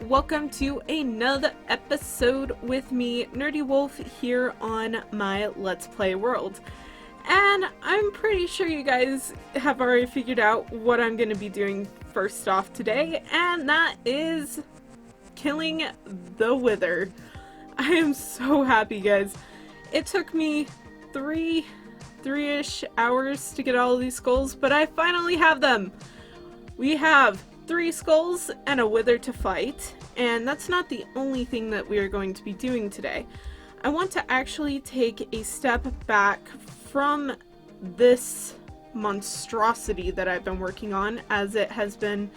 welcome to another episode with me, Nerdy Wolf, here on my Let's Play world. And I'm pretty sure you guys have already figured out what I'm going to be doing first off today, and that is killing the Wither. I am so happy, guys. It took me three-ish hours to get all of these skulls, but I finally have them. We have 3 skulls and a Wither to fight, and that's not the only thing that we are going to be doing today. I want to actually take a step back from this monstrosity that I've been working on, as it has been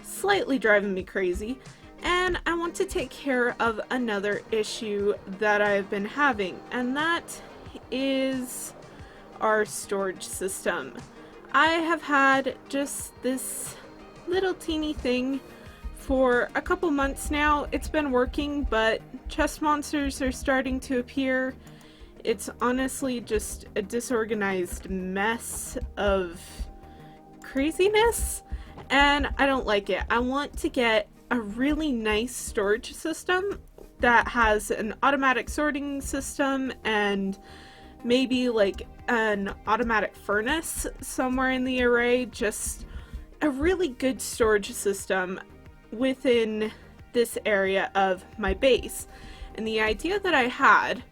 slightly driving me crazy, and I want to take care of another issue that I've been having, and that is our storage system. I have had just this little teeny thing for a couple months now. It's been working, but chest monsters are starting to appear. It's honestly just a disorganized mess of craziness, and I don't like it. I want to get a really nice storage system that has an automatic sorting system and maybe like an automatic furnace somewhere in the array. Just a really good storage system within this area of my base. And the idea that I had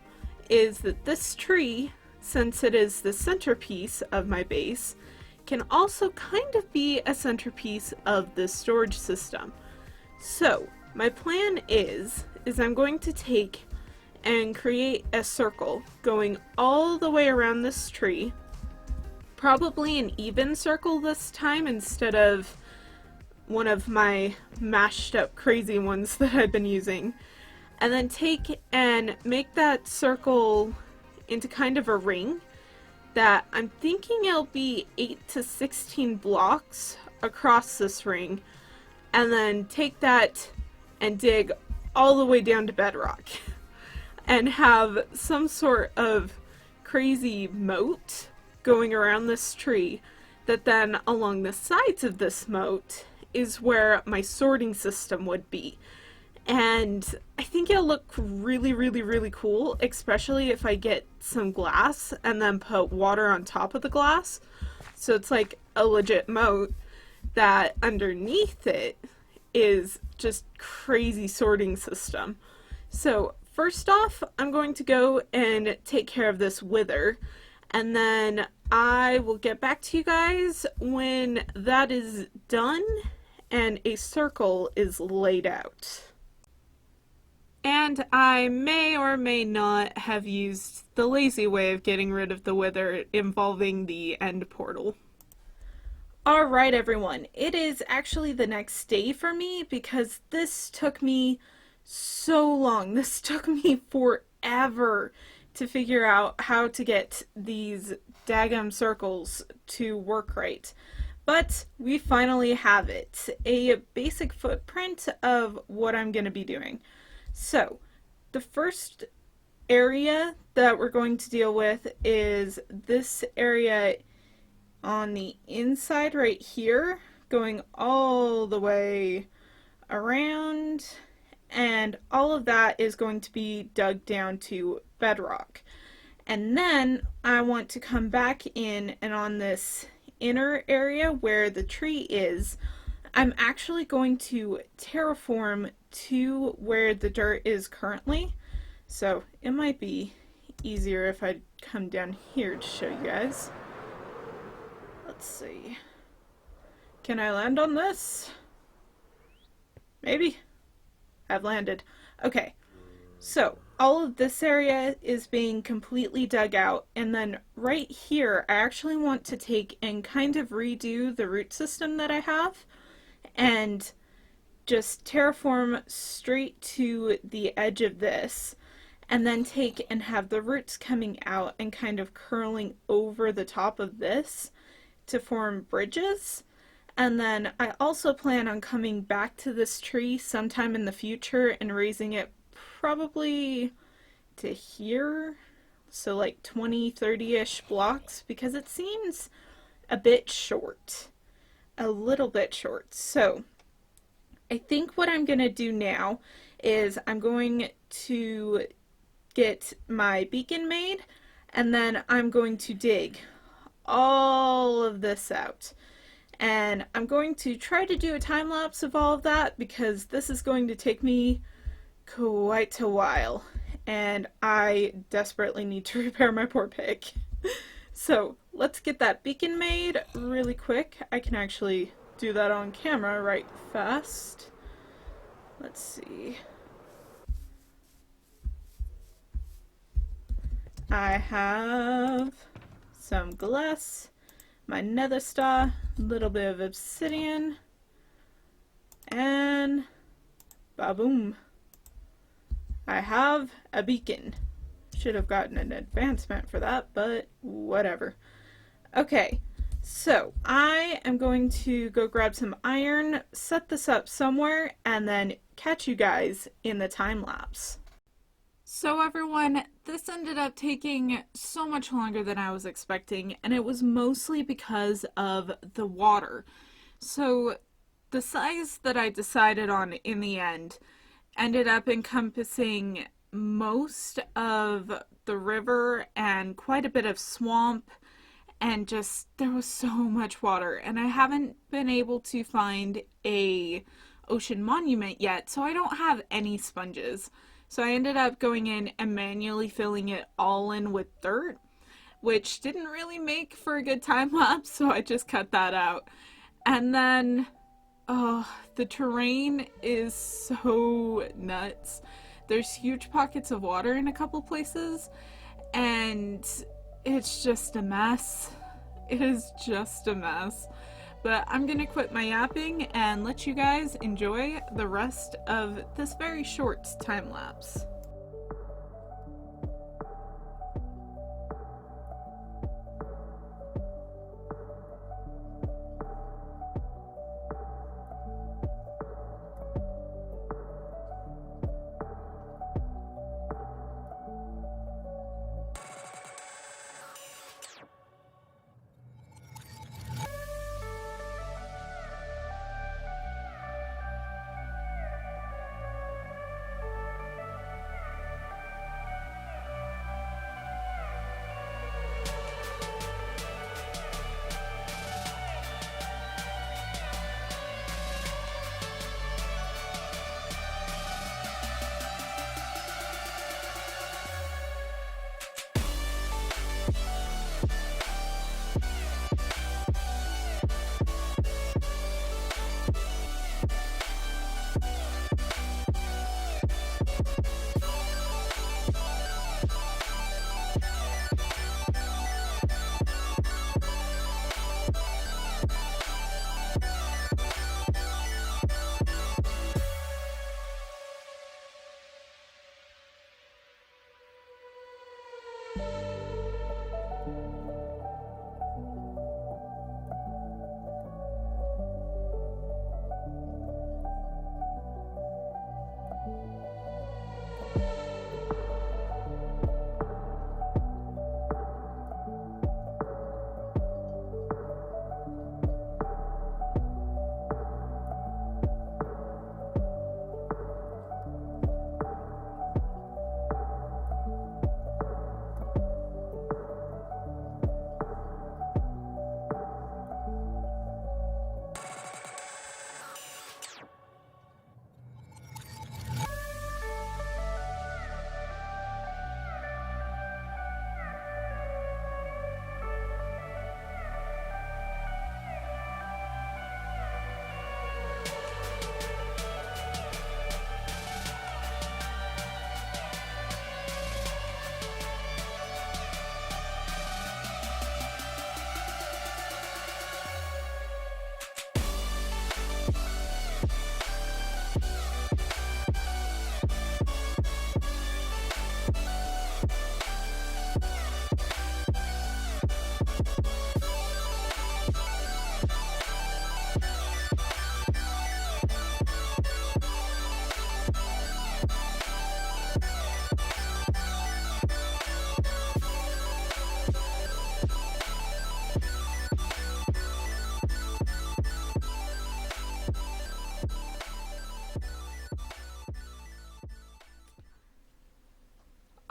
is that this tree, since it is the centerpiece of my base, can also kind of be a centerpiece of this storage system. So my plan is I'm going to take and create a circle going all the way around this tree, probably an even circle this time instead of one of my mashed up crazy ones that I've been using, and then take and make that circle into kind of a ring that I'm thinking it'll be 8 to 16 blocks across this ring, and then take that and dig all the way down to bedrock and have some sort of crazy moat going around this tree, that then along the sides of this moat is where my sorting system would be. And I think it'll look really cool, especially if I get some glass and then put water on top of the glass, so it's like a legit moat that underneath it is just crazy sorting system. So first off, I'm going to go and take care of this Wither, and then I will get back to you guys when that is done and a circle is laid out. And I may or may not have used the lazy way of getting rid of the Wither involving the end portal. Alright everyone, it is actually the next day for me because this took me so long. This took me forever to figure out how to get these daggum circles to work right. But we finally have it. A basic footprint of what I'm going to be doing. So, the first area that we're going to deal with is this area on the inside right here, going all the way around, and all of that is going to be dug down to bedrock. And then I want to come back in, and on this inner area where the tree is, I'm actually going to terraform to where the dirt is currently. So it might be easier if I come down here to show you guys. Let's see. Can I land on this? Maybe? I've landed. Okay. So all of this area is being completely dug out, and then right here I actually want to take and kind of redo the root system that I have and just terraform straight to the edge of this, and then take and have the roots coming out and kind of curling over the top of this to form bridges. And then I also plan on coming back to this tree sometime in the future and raising it probably to here, so like 20-30-ish blocks, because it seems a bit short, a little bit short. So I think what I'm gonna do now is I'm going to get my beacon made, and then I'm going to dig all of this out. And I'm going to try to do a time lapse of all of that because this is going to take me quite a while. And I desperately need to repair my poor pig. So let's get that beacon made really quick. I can actually do that on camera right fast. Let's see. I have some glass, my nether star, a little bit of obsidian, and ba-boom. I have a beacon. Should have gotten an advancement for that, but whatever. Okay, so I am going to go grab some iron, set this up somewhere, and then catch you guys in the time lapse. So everyone, this ended up taking so much longer than I was expecting, and it was mostly because of the water. So the size that I decided on in the end ended up encompassing most of the river and quite a bit of swamp, and just there was so much water, and I haven't been able to find a ocean monument yet, so I don't have any sponges. So I ended up going in and manually filling it all in with dirt, which didn't really make for a good time lapse, so I just cut that out. And then, oh, the terrain is so nuts. There's huge pockets of water in a couple places, and it's just a mess. It is just a mess. But I'm gonna quit my yapping and let you guys enjoy the rest of this very short time lapse.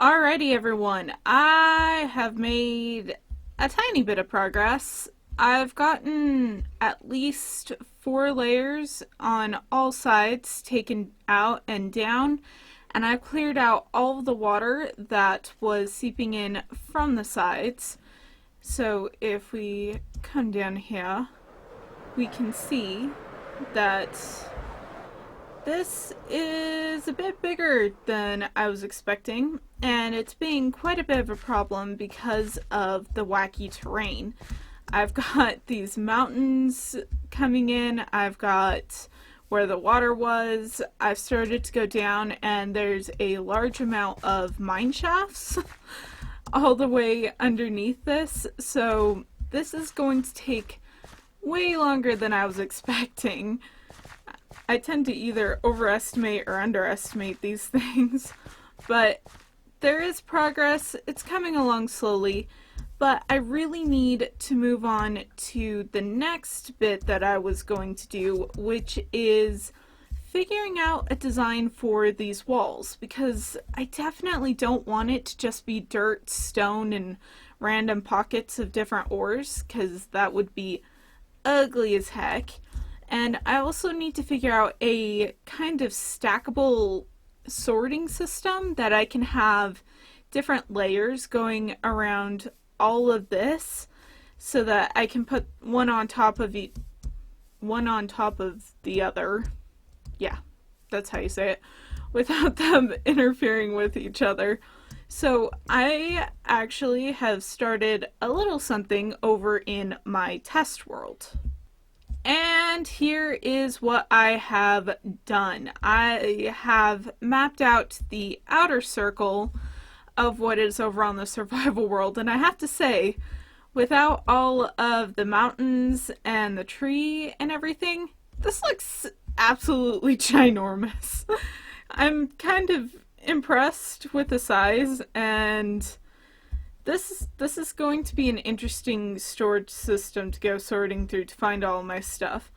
Alrighty, everyone. I have made a tiny bit of progress. I've gotten at least 4 layers on all sides taken out and down, and I've cleared out all of the water that was seeping in from the sides. So if we come down here, we can see that this is a bit bigger than I was expecting, and it's being quite a bit of a problem because of the wacky terrain. I've got these mountains coming in, I've got where the water was, I've started to go down, and there's a large amount of mine shafts all the way underneath this, so this is going to take way longer than I was expecting. I tend to either overestimate or underestimate these things, but there is progress. It's coming along slowly, but I really need to move on to the next bit that I was going to do, which is figuring out a design for these walls, because I definitely don't want it to just be dirt, stone, and random pockets of different ores, because that would be ugly as heck. And I also need to figure out a kind of stackable sorting system that I can have different layers going around all of this, so that I can put one on top of the other. Yeah, that's how you say it, without them interfering with each other. So I actually have started a little something over in my test world. And here is what I have done. I have mapped out the outer circle of what is over on the survival world, and I have to say, without all of the mountains and the tree and everything, this looks absolutely ginormous. I'm kind of impressed with the size, and this is going to be an interesting storage system to go sorting through to find all my stuff.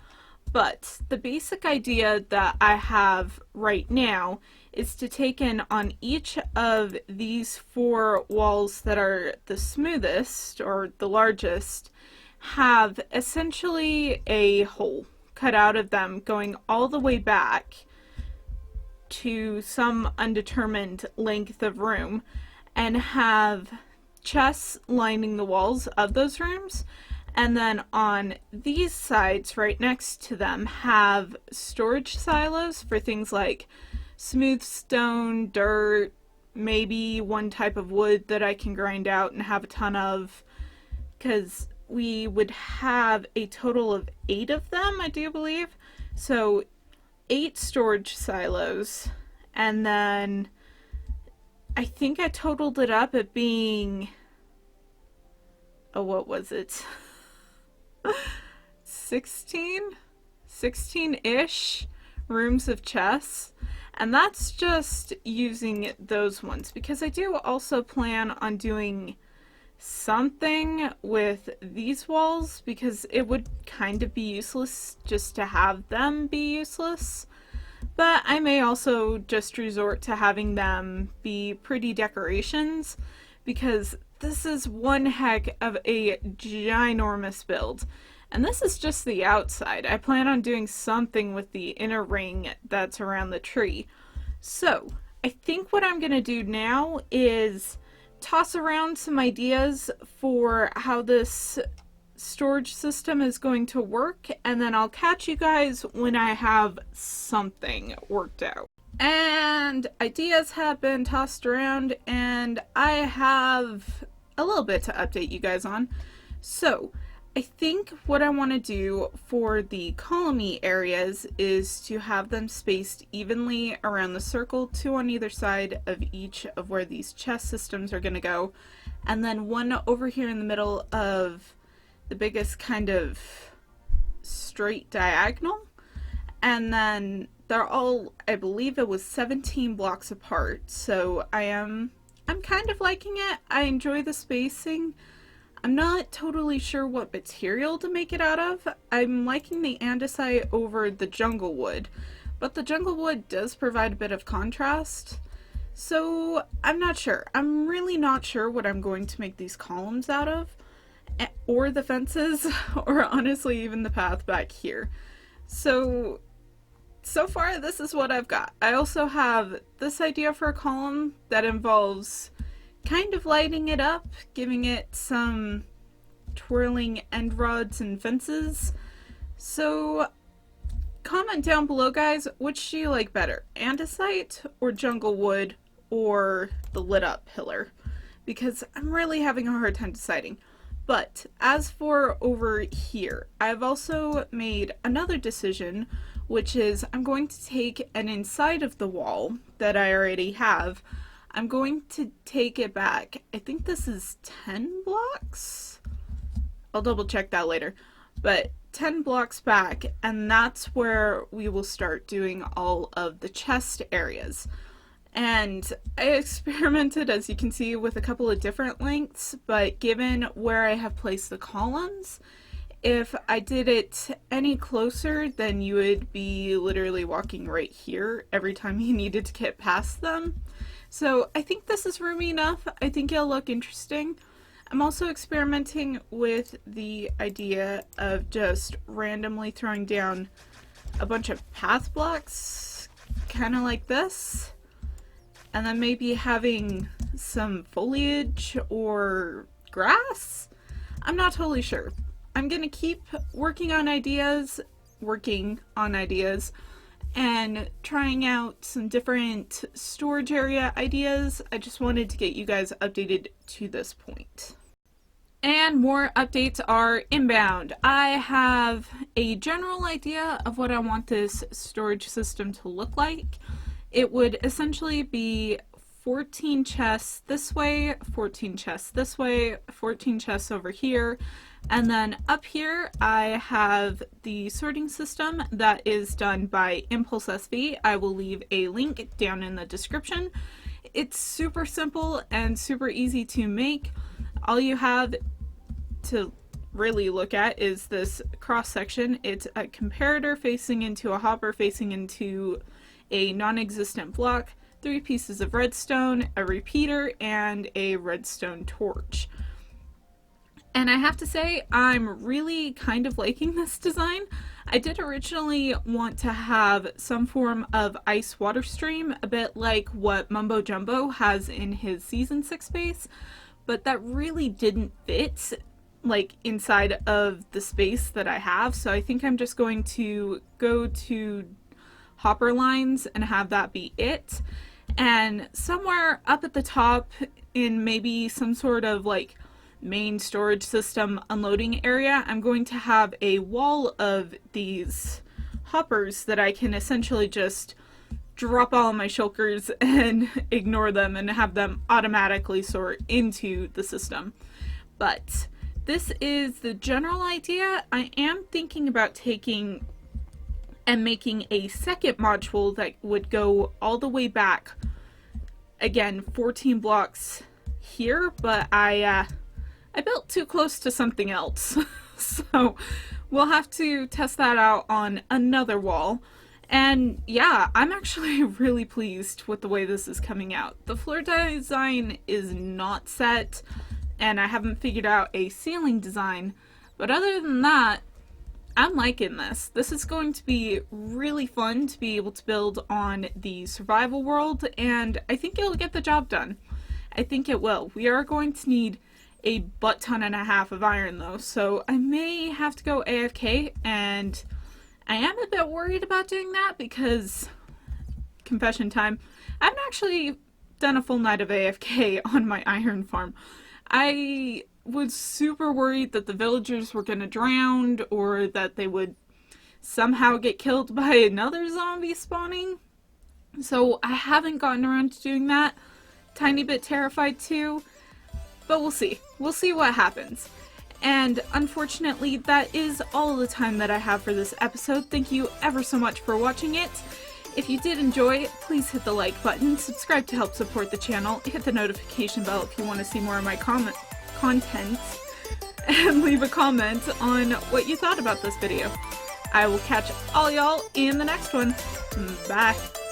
But the basic idea that I have right now is to take in on each of these 4 walls that are the smoothest or the largest, have essentially a hole cut out of them going all the way back to some undetermined length of room, and have chests lining the walls of those rooms, and then on these sides right next to them have storage silos for things like smooth stone, dirt, maybe one type of wood that I can grind out and have a ton of, because we would have a total of 8 of them, I do believe. So 8 storage silos, and then I think I totaled it up at being, oh, what was it? 16-ish rooms of chests. And that's just using those ones, because I do also plan on doing something with these walls, because it would kind of be useless just to have them be useless. But I may also just resort to having them be pretty decorations, because this is one heck of a ginormous build. And this is just the outside. I plan on doing something with the inner ring that's around the tree. So I think what I'm going to do now is toss around some ideas for how this storage system is going to work, and then I'll catch you guys when I have something worked out. And ideas have been tossed around, and I have a little bit to update you guys on. So I think what I want to do for the colony areas is to have them spaced evenly around the circle, 2 on either side of each of where these chest systems are going to go, and then one over here in the middle of the biggest kind of straight diagonal, and then they're all, I believe it was 17 blocks apart, so I'm kind of liking it. I enjoy the spacing. I'm not totally sure what material to make it out of. I'm liking the andesite over the jungle wood, but the jungle wood does provide a bit of contrast, So I'm not sure. I'm really not sure what I'm going to make these columns out of, or the fences, or honestly even the path back here. So far this is what I've got. I also have this idea for a column that involves kind of lighting it up, giving it some twirling end rods and fences. So comment down below, guys, which do you like better, andesite or jungle wood or the lit up pillar? Because I'm really having a hard time deciding. But as for over here, I've also made another decision, which is I'm going to take an inside of the wall that I already have. I'm going to take it back. I think this is 10 blocks? I'll double check that later. But 10 blocks back, and that's where we will start doing all of the chest areas. And I experimented, as you can see, with a couple of different lengths, but given where I have placed the columns, if I did it any closer, then you would be literally walking right here every time you needed to get past them. So I think this is roomy enough. I think it'll look interesting. I'm also experimenting with the idea of just randomly throwing down a bunch of path blocks, kind of like this, and then maybe having some foliage or grass? I'm not totally sure. I'm gonna keep working on ideas, and trying out some different storage area ideas. I just wanted to get you guys updated to this point. And more updates are inbound. I have a general idea of what I want this storage system to look like. It would essentially be 14 chests this way, 14 chests this way, 14 chests over here, and then up here I have the sorting system that is done by Impulse SV. I will leave a link down in the description. It's super simple and super easy to make. All you have to really look at is this cross section. It's a comparator facing into a hopper facing into a non-existent block, 3 pieces of redstone, a repeater, and a redstone torch. And I have to say, I'm really kind of liking this design. I did originally want to have some form of ice water stream, a bit like what Mumbo Jumbo has in his Season 6 base, but that really didn't fit like inside of the space that I have, so I think I'm just going to go to hopper lines and have that be it. And somewhere up at the top in maybe some sort of like main storage system unloading area, I'm going to have a wall of these hoppers that I can essentially just drop all of my shulkers and ignore them and have them automatically sort into the system. But this is the general idea. I am thinking about taking and making a second module that would go all the way back, again 14 blocks here, but I built too close to something else. So we'll have to test that out on another wall. And yeah, I'm actually really pleased with the way this is coming out. The floor design is not set, and I haven't figured out a ceiling design, but other than that, I'm liking this. This is going to be really fun to be able to build on the survival world, and I think it'll get the job done. I think it will. We are going to need a butt ton and a half of iron though, so I may have to go AFK, and I am a bit worried about doing that because, confession time, I haven't actually done a full night of AFK on my iron farm. I was super worried that the villagers were gonna drown or that they would somehow get killed by another zombie spawning. So I haven't gotten around to doing that. Tiny bit terrified too, but we'll see. We'll see what happens. And unfortunately, that is all the time that I have for this episode. Thank you ever so much for watching it. If you did enjoy, please hit the like button, subscribe to help support the channel, hit the notification bell if you want to see more of my content, and leave a comment on what you thought about this video. I will catch all y'all in the next one. Bye!